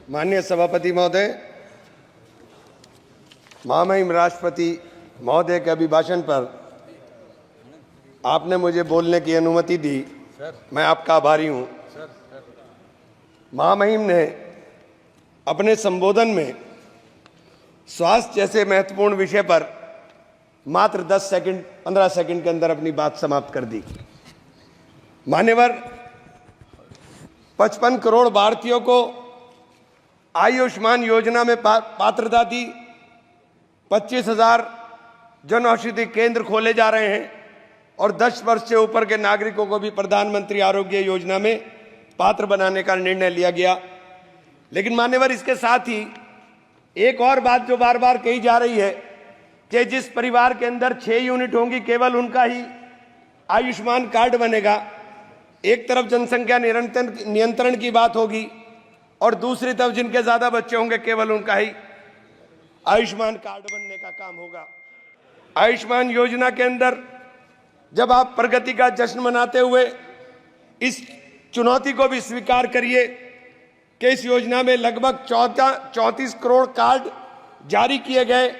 माननीय सभापति महोदय, महामहिम राष्ट्रपति महोदय के अभिभाषण पर आपने मुझे बोलने की अनुमति दी, मैं आपका आभारी हूं। महामहिम ने अपने संबोधन में स्वास्थ्य जैसे महत्वपूर्ण विषय पर मात्र 10 सेकंड 15 सेकंड के अंदर अपनी बात समाप्त कर दी। मान्यवर, 55 करोड़ भारतीयों को आयुष्मान योजना में पात्रता दी, 25,000 जन औषधि केंद्र खोले जा रहे हैं और 10 वर्ष से ऊपर के नागरिकों को भी प्रधानमंत्री आरोग्य योजना में पात्र बनाने का निर्णय लिया गया। लेकिन मान्यवर, इसके साथ ही एक और बात जो बार बार कही जा रही है कि जिस परिवार के अंदर 6 यूनिट होंगी केवल उनका ही आयुष्मान कार्ड बनेगा। एक तरफ जनसंख्या नियंत्रण की बात होगी और दूसरी तरफ जिनके ज्यादा बच्चे होंगे केवल उनका ही आयुष्मान कार्ड बनने का काम होगा। आयुष्मान योजना के अंदर जब आप प्रगति का जश्न मनाते हुए इस चुनौती को भी स्वीकार करिए कि इस योजना में लगभग 34 करोड़ कार्ड जारी किए गए,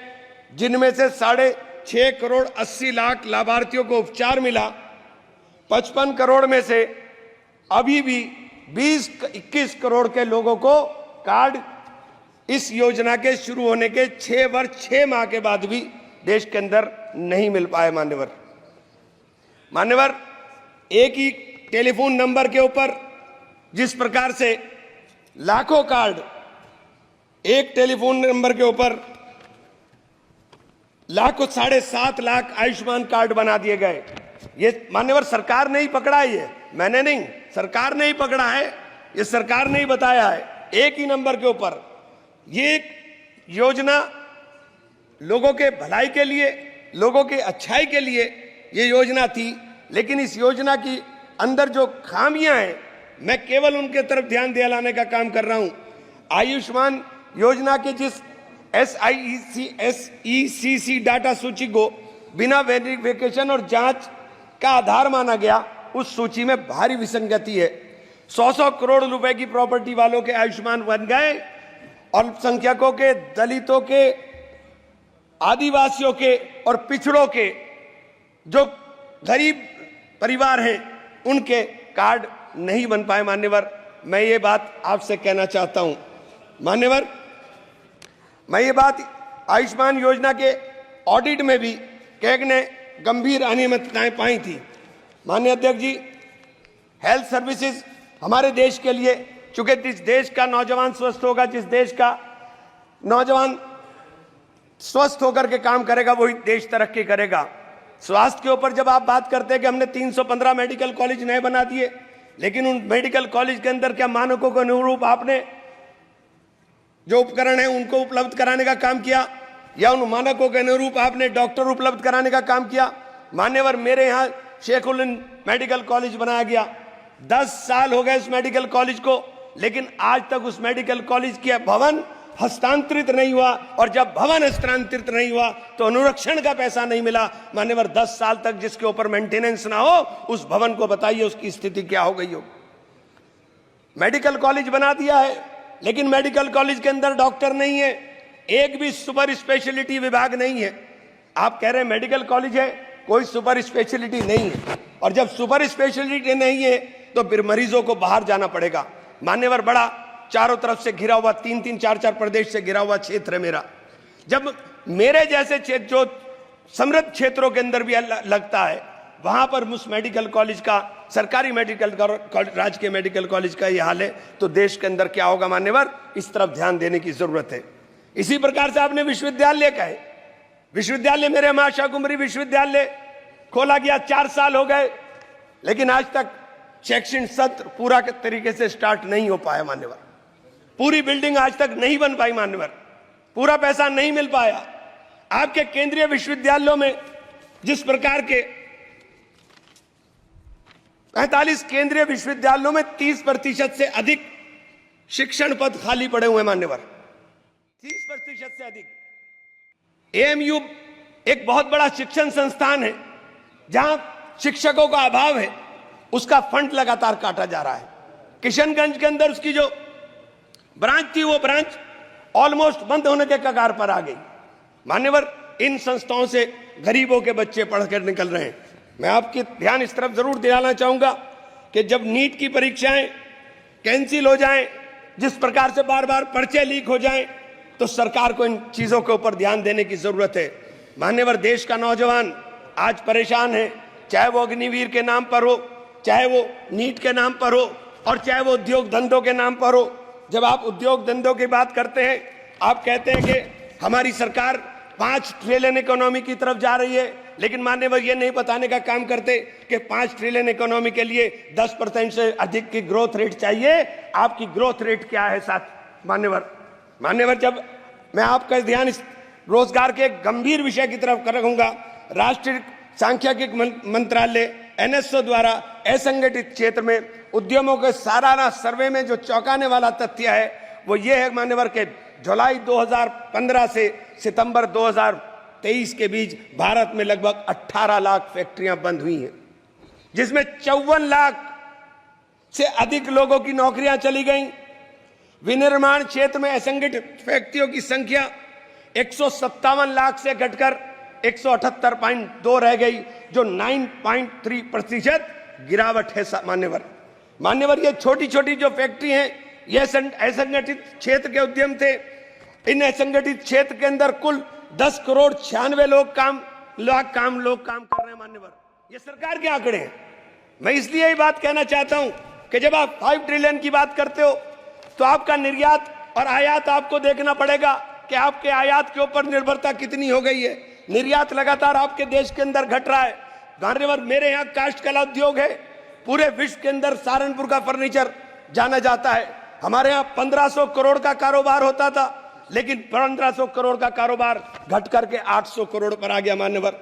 जिनमें से 6.5 करोड़ 80 लाख लाभार्थियों को उपचार मिला। 55 करोड़ में से अभी भी 20-21 करोड़ के लोगों को कार्ड इस योजना के शुरू होने के 6 वर्ष 6 माह के बाद भी देश के अंदर नहीं मिल पाए। मान्यवर, एक ही टेलीफोन नंबर के ऊपर जिस प्रकार से लाखों कार्ड, एक टेलीफोन नंबर के ऊपर लाखों 7.5 लाख आयुष्मान कार्ड बना दिए गए। ये मान्यवर सरकार ने ही पकड़ा है, ये मैंने नहीं, सरकार ने ही पकड़ा है, ये सरकार ने ही बताया है। एक ही नंबर के ऊपर ये योजना लोगों के भलाई के लिए, लोगों के अच्छाई के लिए ये योजना थी। लेकिन इस योजना की अंदर जो खामियां हैं, मैं केवल उनके तरफ ध्यान दिलाने का काम कर रहा हूं। आयुष्मान योजना के जिस SECC डाटा सूची को बिना वेरिफिकेशन और जांच का आधार माना गया, उस सूची में भारी विसंगति है। 100 करोड़ रुपए की प्रॉपर्टी वालों के आयुष्मान बन गए, अल्पसंख्यकों के, दलितों के, आदिवासियों के और पिछड़ों के जो गरीब परिवार हैं उनके कार्ड नहीं बन पाए। मान्यवर, मैं ये बात आपसे कहना चाहता हूं। मान्यवर, मैं ये बात आयुष्मान योजना के ऑडिट में भी कैग ने गंभीर अनियमितताएं पाई थी। माननीय अध्यक्ष जी, हेल्थ सर्विसेज हमारे देश के लिए, चूंकि जिस देश का नौजवान स्वस्थ होगा, जिस देश का नौजवान स्वस्थ होकर के काम करेगा, वही देश तरक्की करेगा। स्वास्थ्य के ऊपर जब आप बात करते हैं कि हमने 315 मेडिकल कॉलेज नए बना दिए, लेकिन उन मेडिकल कॉलेज के अंदर क्या मानकों के अनुरूप आपने जो उपकरण है उनको उपलब्ध कराने का काम किया, या उन मानकों के अनुरूप आपने डॉक्टर उपलब्ध कराने का काम किया? मान्यवर, मेरे यहाँ शेखुलिन मेडिकल कॉलेज बनाया गया, 10 साल हो गए उस मेडिकल कॉलेज को, लेकिन आज तक उस मेडिकल कॉलेज की भवन हस्तांतरित नहीं हुआ। और जब भवन हस्तांतरित नहीं हुआ तो अनुरक्षण का पैसा नहीं मिला। मान्यवर, 10 साल तक जिसके ऊपर मेंटेनेंस ना हो, उस भवन को बताइए उसकी स्थिति क्या हो गई हो। मेडिकल कॉलेज बना दिया है, लेकिन मेडिकल कॉलेज के अंदर डॉक्टर नहीं है, एक भी सुपर स्पेशलिटी विभाग नहीं है। आप कह रहे हैं मेडिकल कॉलेज है, कोई सुपर स्पेशलिटी नहीं है। और जब सुपर स्पेशलिटी नहीं है तो फिर मरीजों को बाहर जाना पड़ेगा। मान्यवर, बड़ा चारों तरफ से घिरा हुआ, 3-3, 4-4 प्रदेश से घिरा हुआ क्षेत्र है मेरा। जब मेरे जैसे क्षेत्र जो समृद्ध क्षेत्रों के अंदर भी लगता है, वहां पर उस मेडिकल कॉलेज का, सरकारी मेडिकल राजकीय मेडिकल कॉलेज का ये हाल है, तो देश के अंदर क्या होगा? मान्यवर, इस तरफ ध्यान देने की जरूरत है। इसी प्रकार से आपने विश्वविद्यालय का है, विश्वविद्यालय मेरे मां शाकुंभरी विश्वविद्यालय खोला गया, 4 साल हो गए, लेकिन आज तक शैक्षणिक सत्र पूरा तरीके से स्टार्ट नहीं हो पाया। मान्यवर, पूरी बिल्डिंग आज तक नहीं बन पाई। मान्यवर, पूरा पैसा नहीं मिल पाया। आपके केंद्रीय विश्वविद्यालयों में जिस प्रकार के 45 केंद्रीय विश्वविद्यालयों में 30% से अधिक शिक्षण पद खाली पड़े हुए। मान्यवर, 30% से अधिक। AMU एक बहुत बड़ा शिक्षण संस्थान है, जहां शिक्षकों का अभाव है, उसका फंड लगातार काटा जा रहा है। किशनगंज के अंदर उसकी जो ब्रांच थी, वो ब्रांच ऑलमोस्ट बंद होने के कगार पर आ गई। मान्यवर, इन संस्थाओं से गरीबों के बच्चे पढ़कर निकल रहे हैं। मैं आपके ध्यान इस तरफ जरूर दिलाना चाहूंगा कि जब नीट की परीक्षाएं कैंसिल हो जाएं, जिस प्रकार से बार बार पर्चे लीक हो जाएं, तो सरकार को इन चीजों के ऊपर ध्यान देने की जरूरत है। मान्यवर, देश का नौजवान आज परेशान है, चाहे वो अग्निवीर के नाम पर हो, चाहे वो नीट के नाम पर हो, और चाहे वो उद्योग धंधों के नाम पर हो। जब आप उद्योग धंधों की बात करते हैं, आप कहते हैं कि हमारी सरकार 5 ट्रिलियन इकोनॉमी की तरफ जा रही है, लेकिन मान्यवर ये नहीं बताने का काम करते कि 5 ट्रिलियन इकोनॉमी के लिए 10% से अधिक की ग्रोथ रेट चाहिए। आपकी ग्रोथ रेट क्या है साथ मान्यवर, जब मैं आपका ध्यान इस रोजगार के एक गंभीर विषय की तरफ रखूंगा, राष्ट्रीय सांख्यिकी मंत्रालय NSO द्वारा असंगठित क्षेत्र में उद्यमों के सालाना सर्वे में जो चौंकाने वाला तथ्य है वो ये है मान्यवर के जुलाई 2015 से सितंबर 2023 के बीच भारत में लगभग 18 लाख फैक्ट्रियां बंद हुई हैं, जिसमें 54 लाख से अधिक लोगों की नौकरियां चली गईं। विनिर्माण क्षेत्र में असंगठित फैक्ट्रियों की संख्या 157 लाख से घटकर 178.2 रह गई, जो 9.3% गिरावट है। मान्यवर, ये छोटी छोटी जो फैक्ट्री हैं, ये असंगठित क्षेत्र के उद्यम थे। इन असंगठित क्षेत्र के अंदर कुल 10 करोड़ 96 लोग काम कर रहे हैं। मान्यवर, ये सरकार के आंकड़े हैं। मैं इसलिए ये बात कहना चाहता हूं कि जब आप 5 ट्रिलियन की बात करते हो तो आपका निर्यात और आयात आपको देखना पड़ेगा कि आपके आयात के ऊपर निर्भरता कितनी हो गई है। निर्यात लगातार आपके देश के अंदर घट रहा है। मान्यवर, मेरे यहाँ काष्ठ कला उद्योग है, पूरे विश्व के अंदर सहारनपुर का फर्नीचर जाना जाता है। हमारे यहाँ 1500 करोड़ का कारोबार होता था, लेकिन 1500 करोड़ का कारोबार घट करके 800 करोड़ पर आ गया। मान्यवर,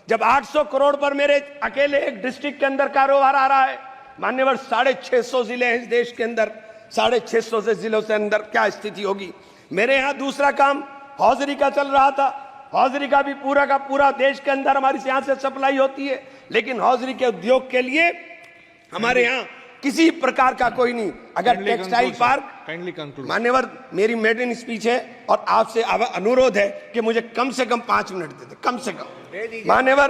जब 800 करोड़ पर मेरे अकेले एक डिस्ट्रिक्ट के अंदर कारोबार आ रहा है, मान्यवर 650 जिले हैं इस देश के अंदर, 650 से जिलों से अंदर क्या स्थिति होगी। मेरे यहाँ दूसरा काम हौजरी का चल रहा था। हौजरी का भी पूरा का पूरा देश के अंदर हमारी यहाँ से सप्लाई होती है, लेकिन हौजरी के उद्योग के लिए हमारे यहाँ किसी प्रकार का कोई नहीं। अगर टेक्सटाइल पार्क, मान्यवर मेरी मेडन स्पीच है और आपसे अनुरोध है कि मुझे कम से कम 5 मिनट दे दे, कम से कम। मान्यवर,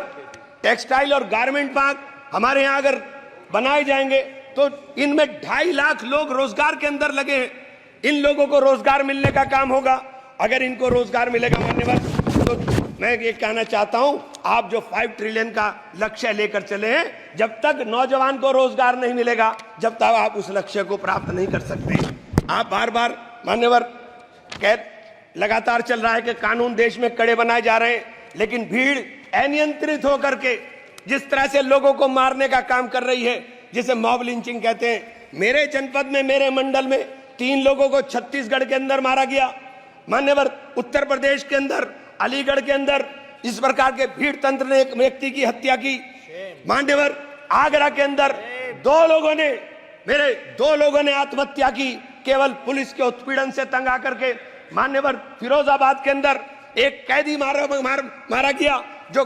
टेक्सटाइल और गारमेंट पार्क हमारे यहाँ अगर बनाए जाएंगे तो इनमें 2.5 लाख लोग रोजगार के अंदर लगे हैं। इन लोगों को रोजगार मिलने का काम होगा। अगर इनको रोजगार मिलेगा मान्यवर, तो मैं ये कहना चाहता हूं, आप जो 5 ट्रिलियन का लक्ष्य लेकर चले हैं, जब तक नौजवान को रोजगार नहीं मिलेगा, जब तक आप उस लक्ष्य को प्राप्त नहीं कर सकते। आप बार बार मान्यवर लगातार चल रहा है कि कानून देश में कड़े बनाए जा रहे हैं, लेकिन भीड़ अनियंत्रित होकर के जिस तरह से लोगों को मारने का काम कर रही है, जिसे मॉब लिंचिंग कहते हैं। मेरे जनपद में, मेरे मंडल में 3 लोगों को छत्तीसगढ़ के अंदर मारा गया। मान्यवर, उत्तर प्रदेश के अंदर, अलीगढ़ के अंदर इस प्रकार के भीड़ तंत्र ने एक व्यक्ति की हत्या की। मान्यवर, आगरा के अंदर 2 लोगों ने आत्महत्या की, केवल पुलिस के उत्पीड़न से तंग आकर के। मान्यवर, फिरोजाबाद के अंदर एक कैदी मारा गया, जो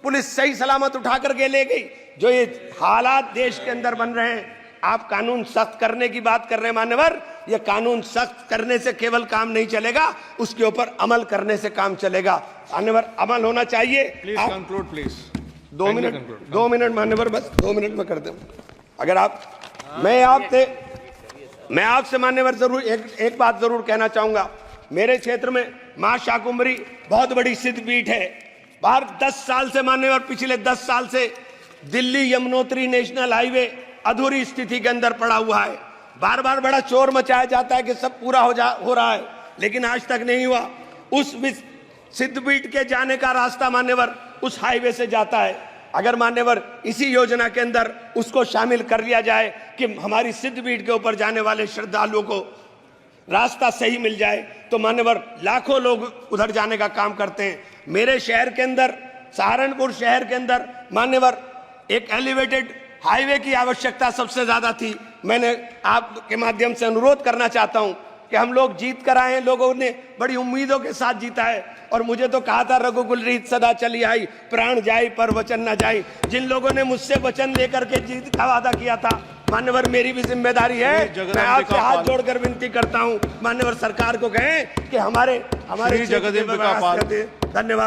पुलिस सही सलामत उठा करके ले गई। जो ये हालात देश के अंदर बन रहे हैं, आप कानून सख्त करने की बात कर रहे हैं। मान्यवर, ये कानून सख्त करने से केवल काम नहीं चलेगा, उसके ऊपर अमल करने से काम चलेगा। मान्यवर, अमल होना चाहिए। प्लीज कंक्लूड, प्लीज 2 मिनट मान्यवर, बस 2 मिनट में कर दूं। अगर आप मैं आपसे मान्यवर जरूर एक बात जरूर कहना चाहूंगा। मेरे क्षेत्र में मां शाकुंभरी बहुत बड़ी सिद्धपीठ है। बाहर 10 साल से मान्यवर, पिछले 10 साल से दिल्ली यमुनोत्री नेशनल हाईवे अधूरी स्थिति के अंदर पड़ा हुआ है। बार बार बड़ा शोर मचाया जाता है कि सब पूरा हो रहा है, लेकिन आज तक नहीं हुआ। उस सिद्धपीठ के जाने का रास्ता मान्यवर उस हाईवे से जाता है। अगर मान्यवर इसी योजना के अंदर उसको शामिल कर लिया जाए कि हमारी सिद्धपीठ के ऊपर जाने वाले श्रद्धालुओं को रास्ता सही मिल जाए, तो मान्यवर लाखों लोग उधर जाने का काम करते हैं। मेरे शहर के अंदर, सहारनपुर शहर के अंदर मान्यवर एक एलिवेटेड हाईवे की आवश्यकता सबसे ज्यादा थी। मैंने आपके माध्यम से अनुरोध करना चाहता हूं कि हम लोग जीत कर आए हैं, लोगों ने बड़ी उम्मीदों के साथ जीता है। और मुझे तो कहा था, रघुकुल रीत सदा चली आई, प्राण जाई पर वचन न जाई। जिन लोगों ने मुझसे वचन लेकर के जीत का वादा किया था, मान्यवर मेरी भी जिम्मेदारी है। श्री मैं जगदम्बिका आपसे हाथ पाल। जोड़कर विनती करता हूं मान्यवर सरकार को कहें कि हमारे श्री जगदम्बिका पाल। धन्यवाद।